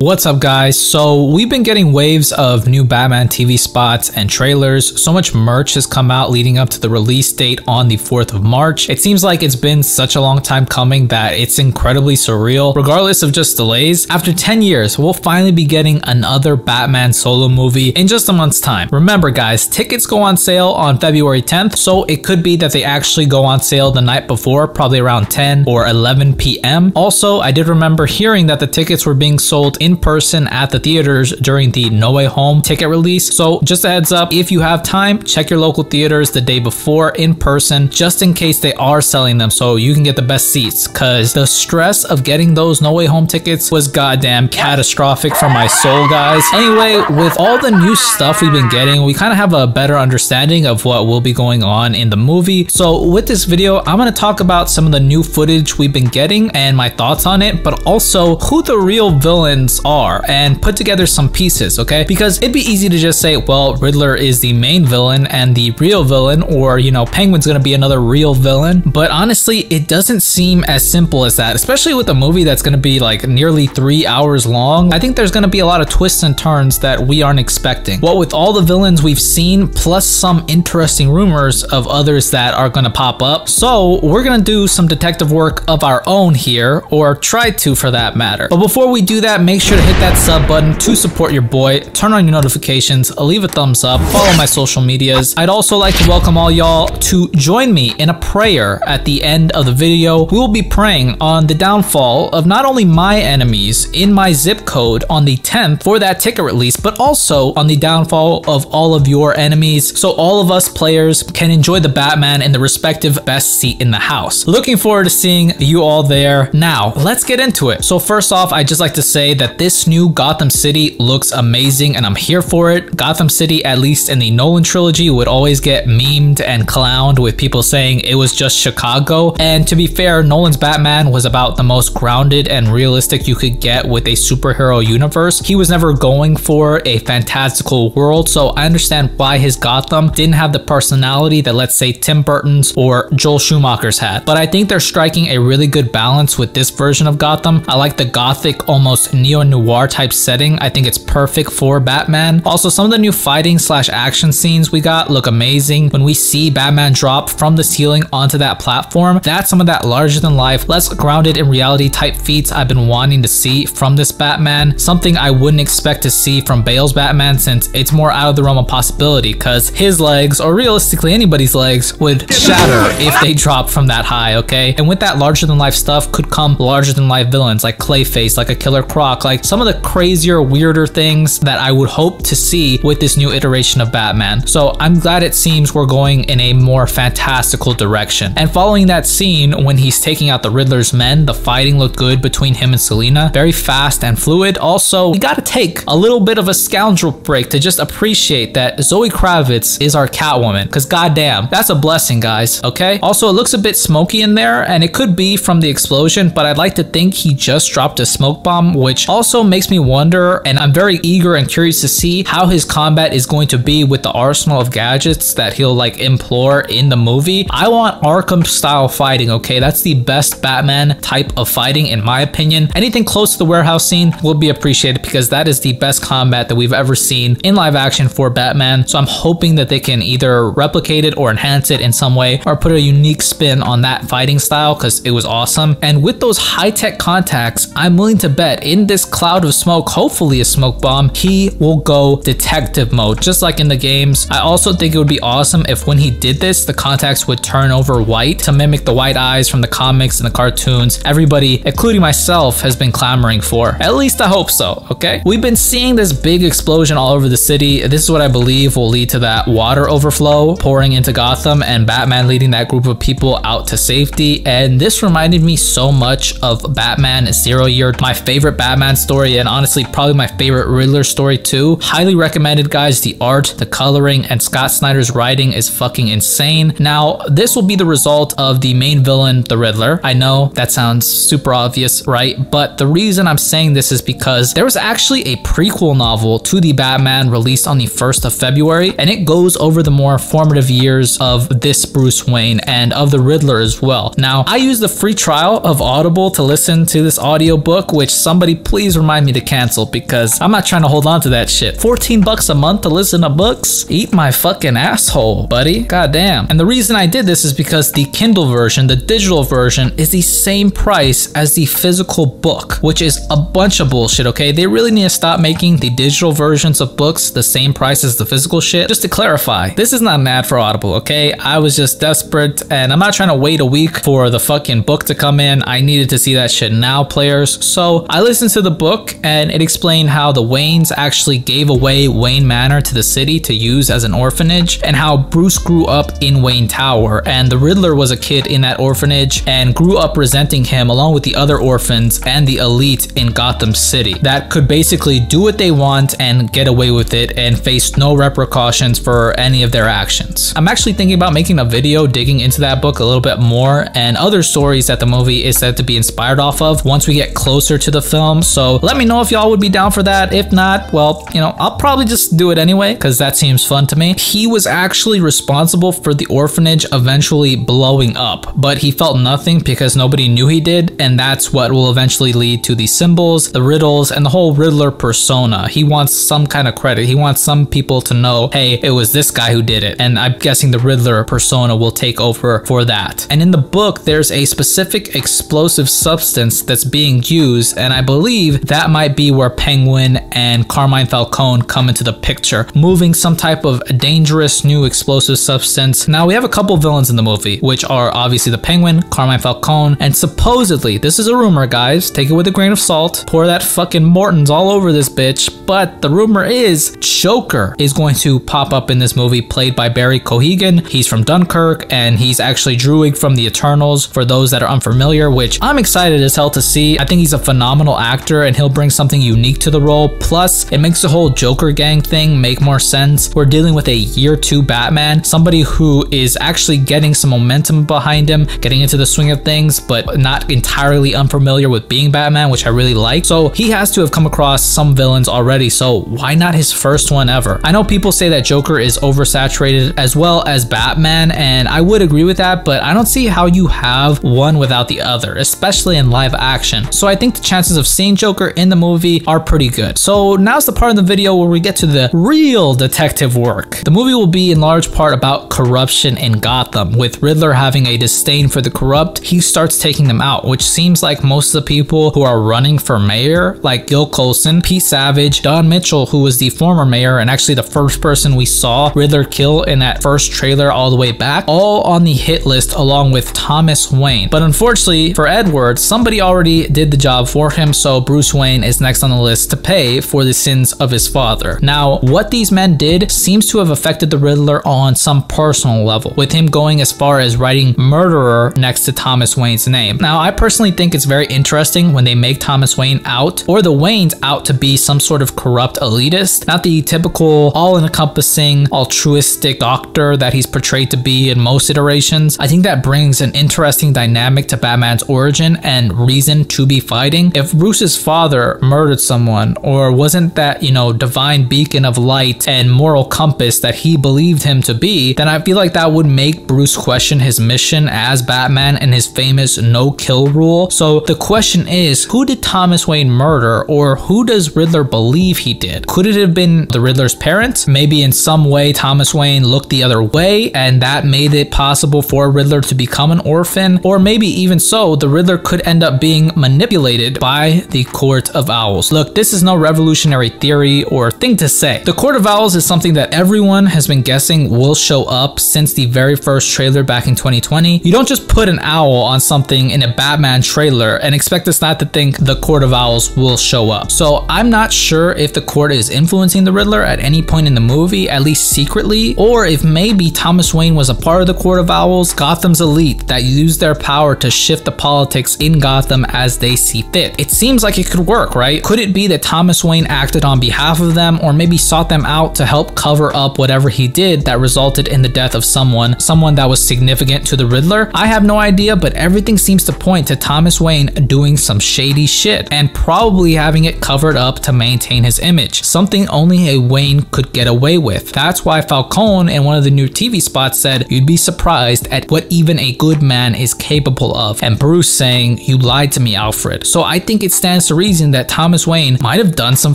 What's up guys? So we've been getting waves of new Batman TV spots and trailers. So much merch has come out leading up to the release date on the 4th of March. It seems like it's been such a long time coming that it's incredibly surreal. Regardless of just delays, after 10 years, we'll finally be getting another Batman solo movie in just a month's time. Remember guys, tickets go on sale on February 10th, so it could be that they actually go on sale the night before, probably around 10 or 11 p.m. Also, I did remember hearing that the tickets were being sold in person at the theaters during the No Way Home ticket release. So just a heads up, if you have time, check your local theaters the day before in person, just in case they are selling them so you can get the best seats, because the stress of getting those No Way Home tickets was goddamn catastrophic for my soul, guys. Anyway, with all the new stuff we've been getting, we kind of have a better understanding of what will be going on in the movie. So with this video, I'm going to talk about some of the new footage we've been getting and my thoughts on it, but also who the real villains are and put together some pieces, okay? Because it'd be easy to just say, well, Riddler is the main villain and the real villain, or, you know, Penguin's gonna be another real villain. But honestly, it doesn't seem as simple as that, especially with a movie that's gonna be like nearly 3 hours long. I think there's gonna be a lot of twists and turns that we aren't expecting. Well, with all the villains we've seen, plus some interesting rumors of others that are gonna pop up, so we're gonna do some detective work of our own here, or try to for that matter. But before we do that, make sure to hit that sub button to support your boy, turn on your notifications, leave a thumbs up, follow my social medias. I'd also like to welcome all y'all to join me in a prayer at the end of the video. We will be praying on the downfall of not only my enemies in my zip code on the 10th for that ticket release, but also on the downfall of all of your enemies, so all of us players can enjoy the Batman in the respective best seat in the house. Looking forward to seeing you all there. Now, let's get into it. So first off, I'd just like to say that this new Gotham City looks amazing and I'm here for it. Gotham City, at least in the Nolan trilogy, would always get memed and clowned with people saying it was just Chicago. And to be fair, Nolan's Batman was about the most grounded and realistic you could get with a superhero universe. He was never going for a fantastical world, so I understand why his Gotham didn't have the personality that, let's say, Tim Burton's or Joel Schumacher's had. But I think they're striking a really good balance with this version of Gotham. I like the gothic, almost neo-noir type setting. I think it's perfect for Batman. Also, some of the new fighting slash action scenes we got look amazing. When we see Batman drop from the ceiling onto that platform, that's some of that larger than life, less grounded in reality type feats I've been wanting to see from this Batman. Something I wouldn't expect to see from Bale's Batman, since it's more out of the realm of possibility, because his legs, or realistically anybody's legs, would shatter if they drop from that high, okay? And with that larger than life stuff could come larger than life villains like Clayface, like a Killer Croc, like some of the crazier, weirder things that I would hope to see with this new iteration of Batman. So I'm glad it seems we're going in a more fantastical direction. And following that scene when he's taking out the Riddler's men, the fighting looked good between him and Selina. Very fast and fluid. Also, we gotta take a little bit of a scoundrel break to just appreciate that Zoe Kravitz is our Catwoman, because goddamn, that's a blessing, guys, okay? Also, it looks a bit smoky in there, and it could be from the explosion, but I'd like to think he just dropped a smoke bomb, which also makes me wonder, and I'm very eager and curious to see how his combat is going to be with the arsenal of gadgets that he'll like implore in the movie. I want Arkham style fighting, okay? That's the best Batman type of fighting in my opinion. Anything close to the warehouse scene will be appreciated, because that is the best combat that we've ever seen in live action for Batman. So I'm hoping that they can either replicate it or enhance it in some way, or put a unique spin on that fighting style, because it was awesome. And with those high-tech contacts, I'm willing to bet in this cloud of smoke, hopefully a smoke bomb, he will go detective mode, just like in the games. I also think it would be awesome if when he did this, the contacts would turn over white to mimic the white eyes from the comics and the cartoons everybody, including myself, has been clamoring for. At least I hope so, okay? We've been seeing this big explosion all over the city. This is what I believe will lead to that water overflow pouring into Gotham and Batman leading that group of people out to safety. And this reminded me so much of Batman Zero Year, my favorite Batman story, and honestly probably my favorite Riddler story too. Highly recommended, guys. The art, the coloring, and Scott Snyder's writing is fucking insane. Now, this will be the result of the main villain, the Riddler. I know that sounds super obvious, right? But the reason I'm saying this is because there was actually a prequel novel to the Batman released on the 1st of February, and it goes over the more formative years of this Bruce Wayne and of the Riddler as well. Now, I used the free trial of Audible to listen to this audiobook, which somebody please please remind me to cancel because I'm not trying to hold on to that shit. 14 bucks a month to listen to books? Eat my fucking asshole, buddy. Goddamn. And the reason I did this is because the Kindle version, the digital version, is the same price as the physical book, which is a bunch of bullshit, okay? They really need to stop making the digital versions of books the same price as the physical shit. Just to clarify, this is not an ad for Audible, okay? I was just desperate and I'm not trying to wait a week for the fucking book to come in. I needed to see that shit now, players. So I listened to the book and it explained how the Waynes actually gave away Wayne Manor to the city to use as an orphanage, and how Bruce grew up in Wayne Tower, and the Riddler was a kid in that orphanage and grew up resenting him along with the other orphans and the elite in Gotham City that could basically do what they want and get away with it and face no repercussions for any of their actions. I'm actually thinking about making a video digging into that book a little bit more and other stories that the movie is said to be inspired off of once we get closer to the film. So let me know if y'all would be down for that. If not, well, you know, I'll probably just do it anyway because that seems fun to me. He was actually responsible for the orphanage eventually blowing up, but he felt nothing because nobody knew he did, and that's what will eventually lead to the symbols, the riddles, and the whole Riddler persona. He wants some kind of credit. He wants some people to know, hey, it was this guy who did it, and I'm guessing the Riddler persona will take over for that. And in the book, there's a specific explosive substance that's being used, and I believe that might be where Penguin and Carmine Falcone come into the picture, moving some type of dangerous new explosive substance. Now, we have a couple villains in the movie, which are obviously the Penguin, Carmine Falcone, and supposedly, this is a rumor, guys, take it with a grain of salt, pour that fucking Morton's all over this bitch, but the rumor is Joker is going to pop up in this movie, played by Barry Cohegan. He's from Dunkirk, and he's actually Druig from the Eternals, for those that are unfamiliar, which I'm excited as hell to see. I think he's a phenomenal actor, and he'll bring something unique to the role. Plus, it makes the whole Joker gang thing make more sense. We're dealing with a year 2 Batman, somebody who is actually getting some momentum behind him, getting into the swing of things, but not entirely unfamiliar with being Batman, which I really like. So he has to have come across some villains already, so why not his first one ever? I know people say that Joker is oversaturated as well as Batman, and I would agree with that, but I don't see how you have one without the other, especially in live action. So I think the chances of seeing Joker in the movie are pretty good. So now's the part of the video where we get to the real detective work. The movie will be in large part about corruption in Gotham. With Riddler having a disdain for the corrupt, he starts taking them out, which seems like most of the people who are running for mayor, like Gil Colson, Pete Savage, Don Mitchell, who was the former mayor and actually the first person we saw Riddler kill in that first trailer all the way back, all on the hit list along with Thomas Wayne. But unfortunately for Edward, somebody already did the job for him, so Bruce Wayne is next on the list to pay for the sins of his father. Now, what these men did seems to have affected the Riddler on some personal level, with him going as far as writing murderer next to Thomas Wayne's name. Now, I personally think it's very interesting when they make Thomas Wayne out, or the Waynes out, to be some sort of corrupt elitist, not the typical all-encompassing altruistic doctor that he's portrayed to be in most iterations. I think that brings an interesting dynamic to Batman's origin and reason to be fighting. If Bruce's father murdered someone, or wasn't that, you know, divine beacon of light and moral compass that he believed him to be, then I feel like that would make Bruce question his mission as Batman and his famous no-kill rule. So the question is, who did Thomas Wayne murder, or who does Riddler believe he did? Could it have been the Riddler's parents? Maybe in some way Thomas Wayne looked the other way and that made it possible for Riddler to become an orphan, or maybe even so, the Riddler could end up being manipulated by the Court of Owls. Look, this is no revolutionary theory or thing to say. The Court of Owls is something that everyone has been guessing will show up since the very first trailer back in 2020. You don't just put an owl on something in a Batman trailer and expect us not to think the Court of Owls will show up. So I'm not sure if the court is influencing the Riddler at any point in the movie, at least secretly, or if maybe Thomas Wayne was a part of the Court of Owls, Gotham's elite that used their power to shift the politics in Gotham as they see fit. It seems like it could work, right? Could it be that Thomas Wayne acted on behalf of them, or maybe sought them out to help cover up whatever he did that resulted in the death of someone that was significant to the Riddler? I have no idea, but everything seems to point to Thomas Wayne doing some shady shit and probably having it covered up to maintain his image, something only a Wayne could get away with. That's why Falcone in one of the new TV spots said, "You'd be surprised at what even a good man is capable of," and Bruce saying, "You lied to me, Alfred." So I think it stands to to reason that Thomas Wayne might have done some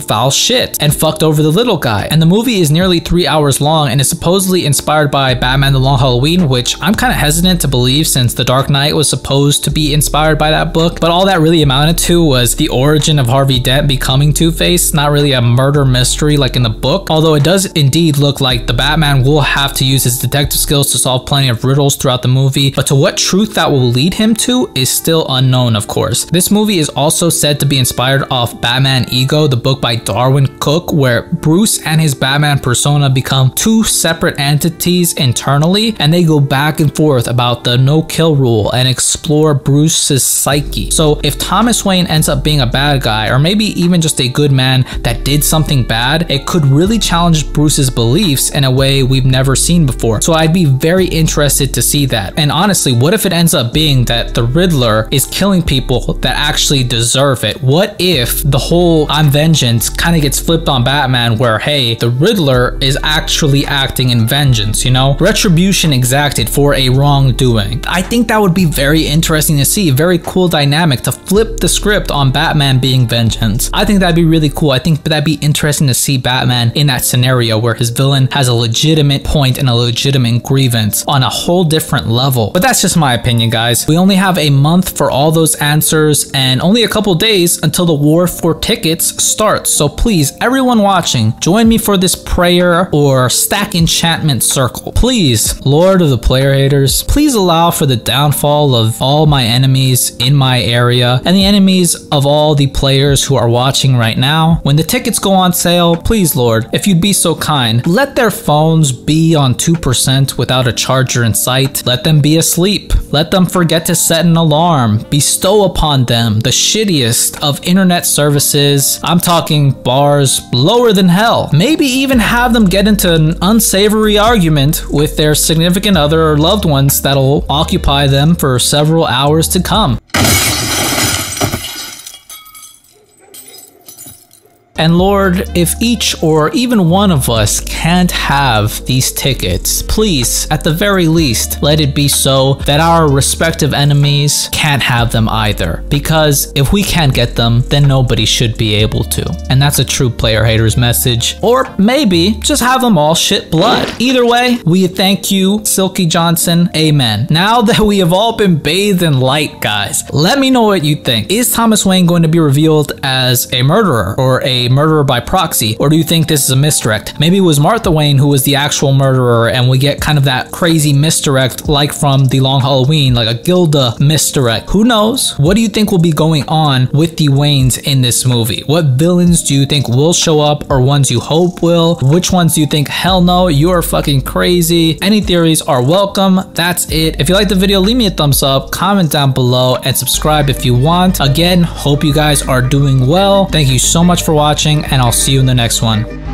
foul shit and fucked over the little guy. And the movie is nearly 3 hours long and is supposedly inspired by Batman The Long Halloween, which I'm kind of hesitant to believe since The Dark Knight was supposed to be inspired by that book. But all that really amounted to was the origin of Harvey Dent becoming Two-Face, not really a murder mystery like in the book. Although it does indeed look like the Batman will have to use his detective skills to solve plenty of riddles throughout the movie, but to what truth that will lead him to is still unknown, of course. This movie is also said to be inspired off Batman Ego, the book by Darwin Cook, where Bruce and his Batman persona become two separate entities internally, and they go back and forth about the no-kill rule and explore Bruce's psyche. So if Thomas Wayne ends up being a bad guy, or maybe even just a good man that did something bad, it could really challenge Bruce's beliefs in a way we've never seen before. So I'd be very interested to see that. And honestly, what if it ends up being that the Riddler is killing people that actually deserve it? What if the whole I'm vengeance kind of gets flipped on Batman, where hey, the Riddler is actually acting in vengeance, you know? Retribution exacted for a wrongdoing. I think that would be very interesting to see, very cool dynamic to flip the script on Batman being vengeance. I think that'd be really cool. I think that'd be interesting to see Batman in that scenario where his villain has a legitimate point and a legitimate grievance on a whole different level. But that's just my opinion, guys. We only have a month for all those answers and only a couple days until the war for tickets starts. So please, everyone watching, join me for this prayer or stack enchantment circle. Please, Lord of the player haters, please allow for the downfall of all my enemies in my area and the enemies of all the players who are watching right now. When the tickets go on sale, please, Lord, if you'd be so kind, let their phones be on 2% without a charger in sight. Let them be asleep. Let them forget to set an alarm. Bestow upon them the shittiest of internet services. I'm talking bars lower than hell. Maybe even have them get into an unsavory argument with their significant other or loved ones that'll occupy them for several hours to come. And Lord, if each or even one of us can't have these tickets, please, at the very least, let it be so that our respective enemies can't have them either. Because if we can't get them, then nobody should be able to. And that's a true player hater's message. Or maybe just have them all shit blood. Either way, we thank you, Silky Johnson. Amen. Now that we have all been bathed in light, guys, let me know what you think. Is Thomas Wayne going to be revealed as a murderer or a murderer by proxy, or do you think this is a misdirect? Maybe it was Martha Wayne who was the actual murderer and we get kind of that crazy misdirect like from The Long Halloween, like a Gilda misdirect. Who knows? What do you think will be going on with the Waynes in this movie? What villains do you think will show up, or ones you hope will? Which ones do you think, hell no, you're fucking crazy? Any theories are welcome. That's it. If you liked the video, leave me a thumbs up, comment down below, and subscribe if you want. Again, hope you guys are doing well. Thank you so much for watching, and I'll see you in the next one.